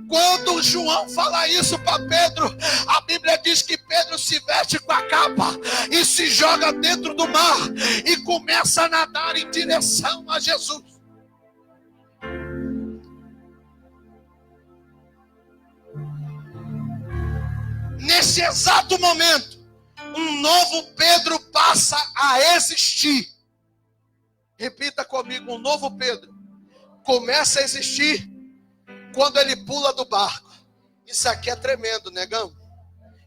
Quando João fala isso para Pedro, a Bíblia diz que Pedro se veste com a capa e se joga dentro do mar e começa a nadar em direção a Jesus. Nesse exato momento, um novo Pedro passa a existir. Repita comigo: um novo Pedro começa a existir quando ele pula do barco. Isso aqui é tremendo, negão.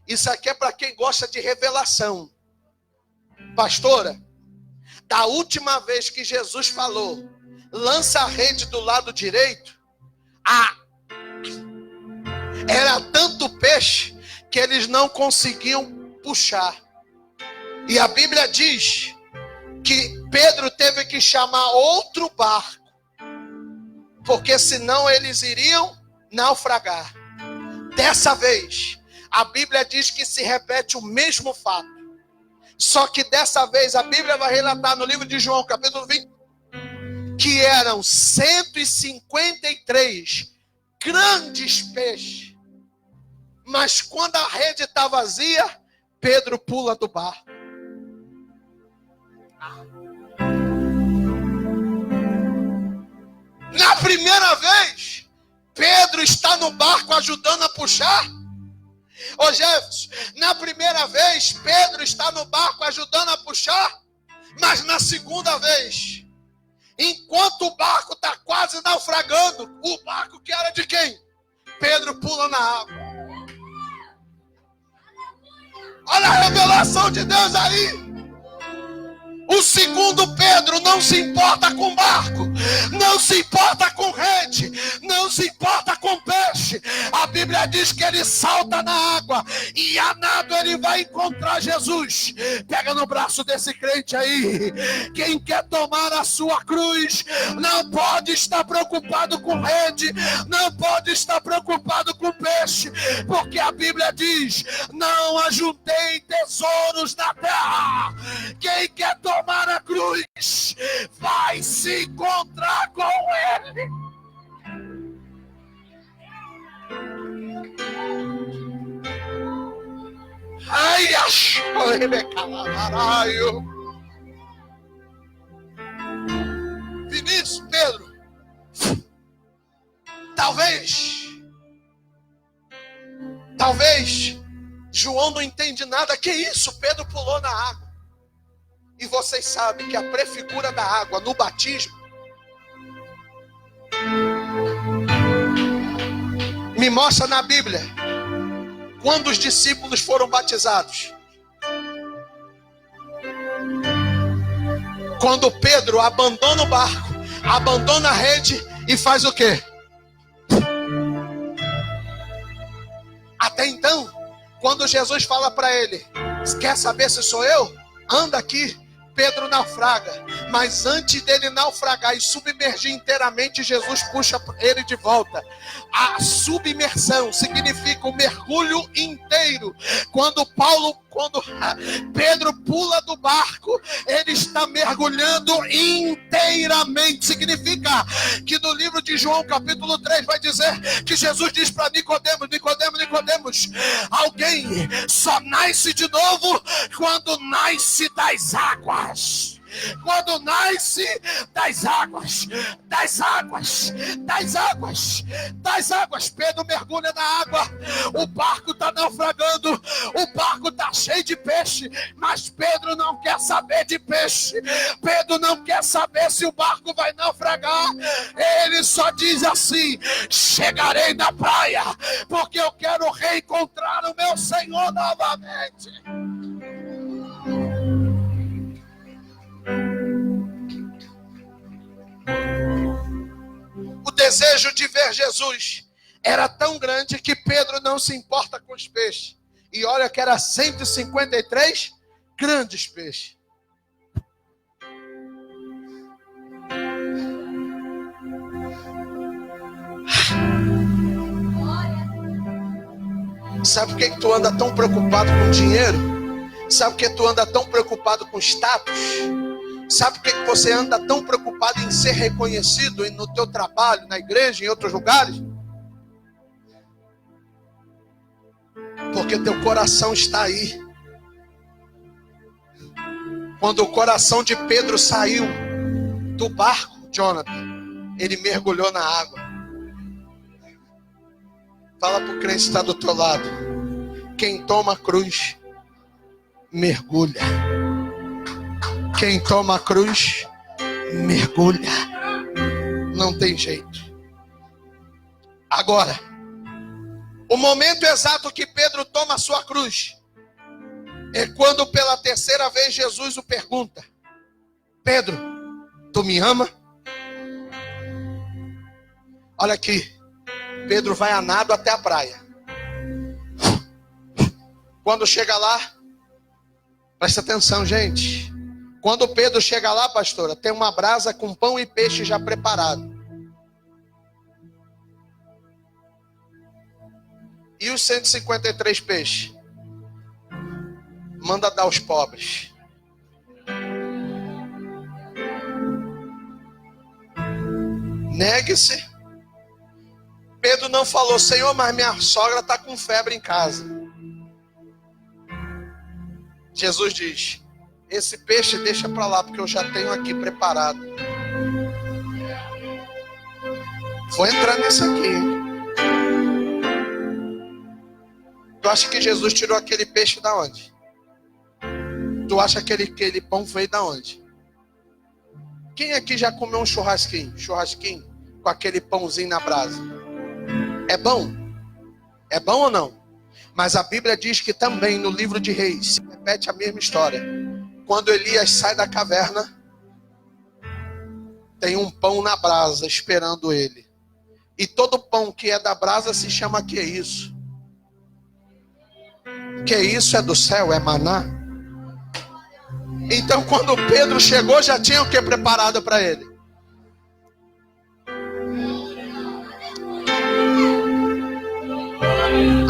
Isso aqui é para quem gosta de revelação. Pastora, da última vez que Jesus falou, lança a rede do lado direito, era tanto peixe que eles não conseguiam puxar. E a Bíblia diz que Pedro teve que chamar outro barco, porque senão eles iriam naufragar. Dessa vez, a Bíblia diz que se repete o mesmo fato. Só que dessa vez a Bíblia vai relatar no livro de João, capítulo 20, que eram 153 grandes peixes. Mas quando a rede está vazia, Pedro pula do barco. Na primeira vez, Pedro está no barco ajudando a puxar. Ô Jefferson, na primeira vez, Pedro está no barco ajudando a puxar. Mas na segunda vez, enquanto o barco está quase naufragando, o barco que era de quem? Pedro pula na água. Olha a revelação de Deus aí. O segundo Pedro não se importa com barco, não se importa com rede, não se importa com peixe. A Bíblia diz que ele salta na água e a nado ele vai encontrar Jesus. Pega no braço desse crente aí. Quem quer tomar a sua cruz não pode estar preocupado com rede, não pode estar preocupado com peixe, porque a Bíblia diz: não ajuntei tesouros na terra. Quem quer tomar a cruz vai se encontrar com ele. Ai, achou ele calaraio. Vinícius, Pedro, talvez João não entende nada. Que isso? Pedro pulou na água. E vocês sabem que a prefigura da água no batismo me mostra na Bíblia quando os discípulos foram batizados. Quando Pedro abandona o barco, abandona a rede e faz o quê? Até então, quando Jesus fala para ele: quer saber se sou eu? Anda aqui. Pedro naufraga, mas antes dele naufragar e submergir inteiramente, Jesus puxa ele de volta. A submersão significa o mergulho inteiro. Quando Pedro pula do barco, ele está mergulhando inteiramente. Significa que no livro de João, capítulo 3, vai dizer que Jesus diz para Nicodemos: alguém só nasce de novo quando nasce das águas. quando nasce das águas, Pedro mergulha na água, o barco está naufragando, o barco está cheio de peixe, mas Pedro não quer saber de peixe, Pedro não quer saber se o barco vai naufragar, ele só diz assim: chegarei na praia, porque eu quero reencontrar o meu Senhor novamente. O desejo de ver Jesus era tão grande que Pedro não se importa com os peixes. E olha que era 153 grandes peixes. Sabe por que tu anda tão preocupado com dinheiro? Sabe por que tu anda tão preocupado com status? Sabe por que você anda tão preocupado em ser reconhecido no teu trabalho, na igreja, em outros lugares? Porque teu coração está aí. Quando o coração de Pedro saiu do barco, Jonathan, ele mergulhou na água. Fala para o crente que está do teu lado: quem toma a cruz, mergulha. Quem toma a cruz, mergulha. Não tem jeito. Agora, o momento exato que Pedro toma a sua cruz é quando pela terceira vez Jesus o pergunta: Pedro, tu me ama? Olha aqui, Pedro vai a nado até a praia. Quando chega lá, presta atenção, gente. Quando Pedro chega lá, pastora, tem uma brasa com pão e peixe já preparado. E os 153 peixes? Manda dar aos pobres. Negue-se. Pedro não falou: Senhor, mas minha sogra está com febre em casa. Jesus diz: esse peixe deixa para lá, porque eu já tenho aqui preparado. Vou entrar nisso aqui. Tu acha que Jesus tirou aquele peixe da onde? Tu acha que aquele pão veio da onde? Quem aqui já comeu um churrasquinho? Churrasquinho com aquele pãozinho na brasa? É bom? É bom ou não? Mas a Bíblia diz que também no livro de Reis se repete a mesma história. Quando Elias sai da caverna, tem um pão na brasa esperando ele. E todo pão que é da brasa se chama que isso? Que isso é do céu, é maná. Então quando Pedro chegou, já tinha o que preparado para ele?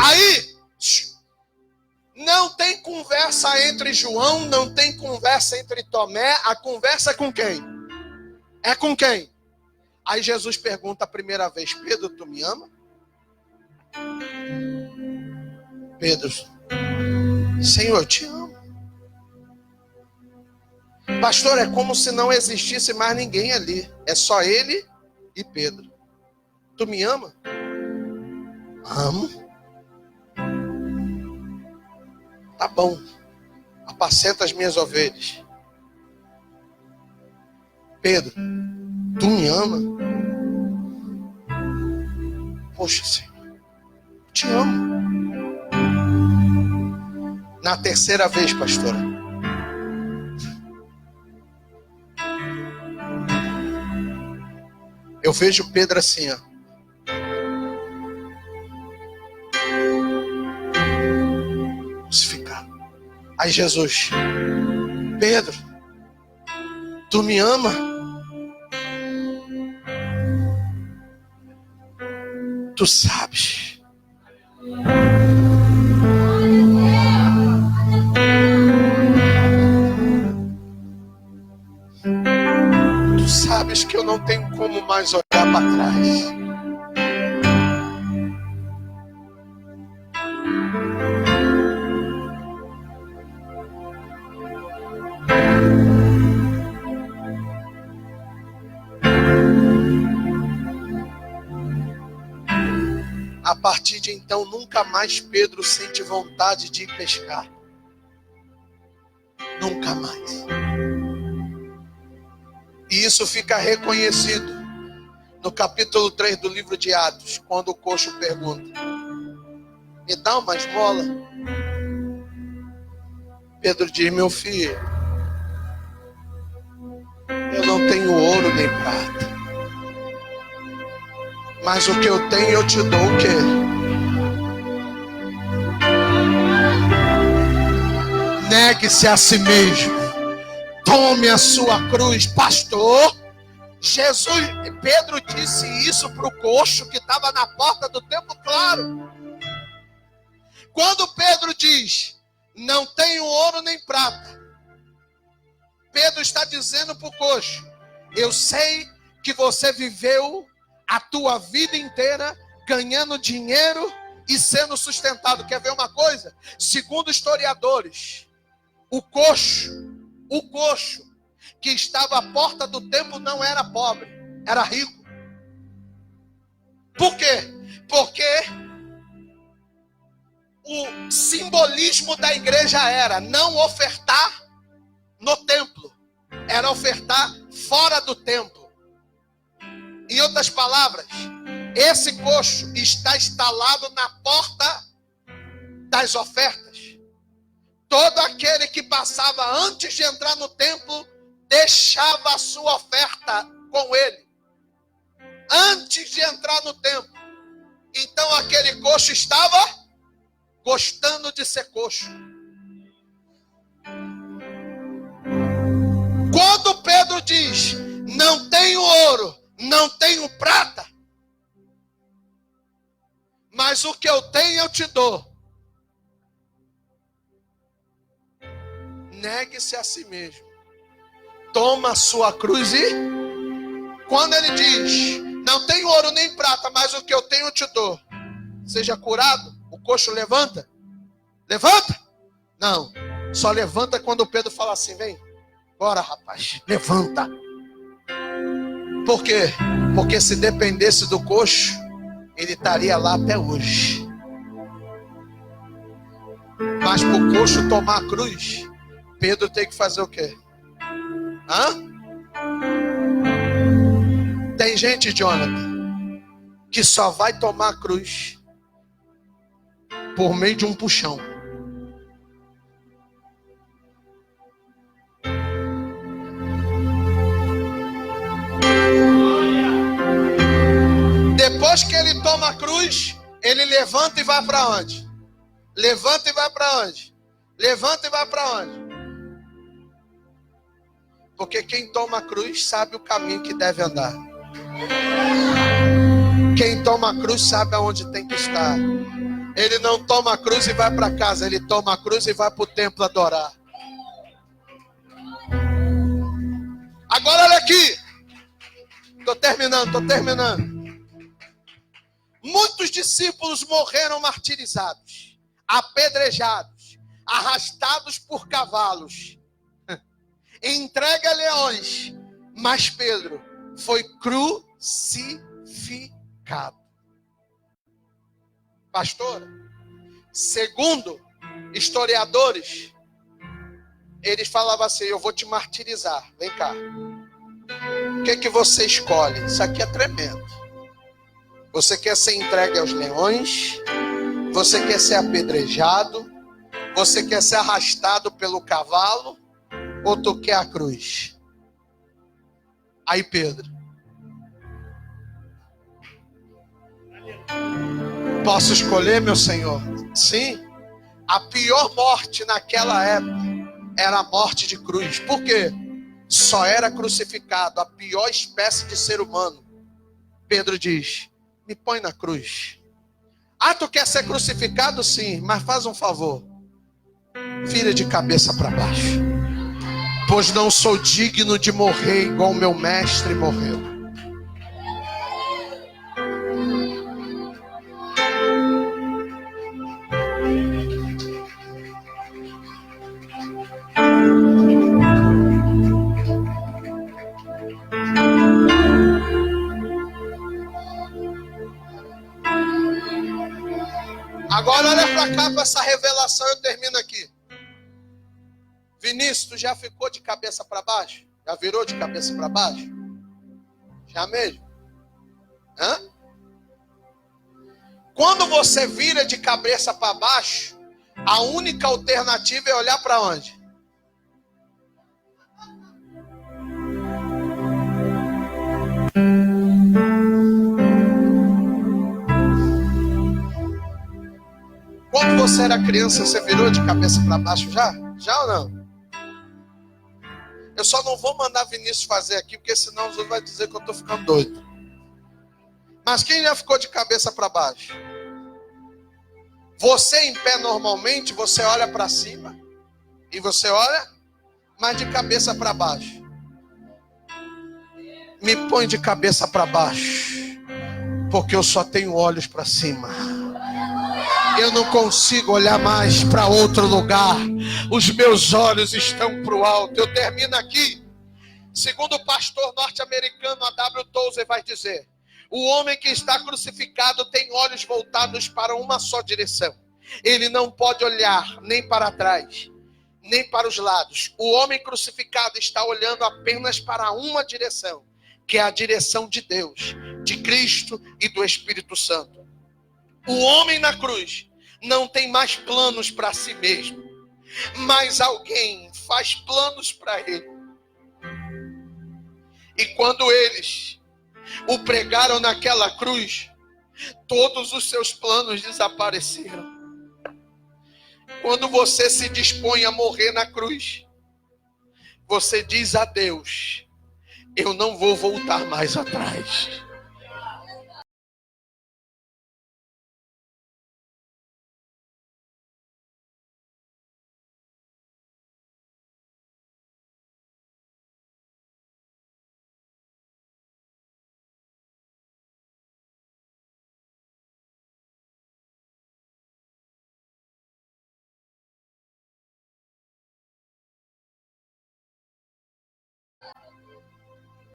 Aí, não tem conversa entre João, não tem conversa entre Tomé, a conversa é com quem? É com quem? Aí Jesus pergunta a primeira vez: Pedro, tu me ama? Pedro: Senhor, eu te amo. Pastor, é como se não existisse mais ninguém ali. É só ele e Pedro. Tu me ama? Amo. Tá bom. Apacenta as minhas ovelhas. Pedro, tu me ama? Poxa, Senhor, eu te amo. Na terceira vez, pastora, eu vejo Pedro assim, ó. Crucificado. Aí Jesus: Pedro, tu me ama? Tu sabes. Tu sabes que eu não tenho como mais olhar para trás. A partir de então, nunca mais Pedro sente vontade de ir pescar. Nunca mais. E isso fica reconhecido no capítulo 3 do livro de Atos, quando o coxo pergunta: me dá uma esmola? Pedro diz: meu filho, eu não tenho ouro nem prata, mas o que eu tenho eu te dou. O quê? Negue-se a si mesmo, tome a sua cruz. Pastor, Pedro disse isso para o coxo que estava na porta do templo, claro. Quando Pedro diz: não tenho ouro nem prata, Pedro está dizendo para o coxo: eu sei que você viveu a tua vida inteira ganhando dinheiro e sendo sustentado. Quer ver uma coisa? Segundo historiadores, o coxo que estava à porta do templo não era pobre, era rico. Por quê? Porque o simbolismo da igreja era não ofertar no templo, era ofertar fora do templo. Em outras palavras, esse coxo está instalado na porta das ofertas. Todo aquele que passava antes de entrar no templo deixava a sua oferta com ele, antes de entrar no templo. Então aquele coxo estava gostando de ser coxo. Quando Pedro diz: não tenho ouro, não tenho prata, mas o que eu tenho eu te dou. Negue-se a si mesmo, toma a sua cruz e... Quando ele diz: não tenho ouro nem prata, mas o que eu tenho eu te dou, seja curado, o coxo levanta? Levanta? Não, só levanta quando Pedro fala assim: vem, bora rapaz, levanta. Por quê? Porque se dependesse do coxo, ele estaria lá até hoje. Mas para o coxo tomar a cruz, Pedro tem que fazer o quê? Tem gente, Jonathan, que só vai tomar a cruz por meio de um puxão. Depois que ele toma a cruz, ele levanta e vai para onde? Levanta e vai para onde? Levanta e vai para onde? Porque quem toma a cruz sabe o caminho que deve andar. Quem toma a cruz sabe aonde tem que estar. Ele não toma a cruz e vai para casa, ele toma a cruz e vai para o templo adorar. Agora olha aqui. Estou terminando. Muitos discípulos morreram martirizados, apedrejados, arrastados por cavalos, entregue a leões, mas Pedro foi crucificado. Pastor, segundo historiadores, eles falavam assim: eu vou te martirizar, vem cá. O que você escolhe? Isso aqui é tremendo. Você quer ser entregue aos leões? Você quer ser apedrejado? Você quer ser arrastado pelo cavalo? Ou tu quer a cruz? Aí Pedro: posso escolher, meu Senhor? Sim. A pior morte naquela época era a morte de cruz. Por quê? Só era crucificado a pior espécie de ser humano. Pedro diz: me põe na cruz. Ah, tu quer ser crucificado? Sim, mas faz um favor, vira de cabeça para baixo, pois não sou digno de morrer igual meu mestre morreu. para cá com essa revelação, eu termino aqui. Vinícius, tu já ficou de cabeça para baixo? Já virou de cabeça para baixo? Já mesmo? Hã? Quando você vira de cabeça para baixo, a única alternativa é olhar para onde? Quando você era criança, você virou de cabeça para baixo já? Já ou não? Eu só não vou mandar Vinícius fazer aqui, porque senão os outros vão dizer que eu estou ficando doido. Mas quem já ficou de cabeça para baixo? Você em pé normalmente, você olha para cima. E você olha, mas de cabeça para baixo. Me põe de cabeça para baixo. Porque eu só tenho olhos para cima. Eu não consigo olhar mais para outro lugar. Os meus olhos estão para o alto. Eu termino aqui. Segundo o pastor norte-americano A.W. Tozer vai dizer: o homem que está crucificado tem olhos voltados para uma só direção. Ele não pode olhar nem para trás, nem para os lados. O homem crucificado está olhando apenas para uma direção, que é a direção de Deus, de Cristo e do Espírito Santo. O homem na cruz não tem mais planos para si mesmo, mas alguém faz planos para ele. E quando eles o pregaram naquela cruz, todos os seus planos desapareceram. Quando você se dispõe a morrer na cruz, você diz a Deus: eu não vou voltar mais atrás.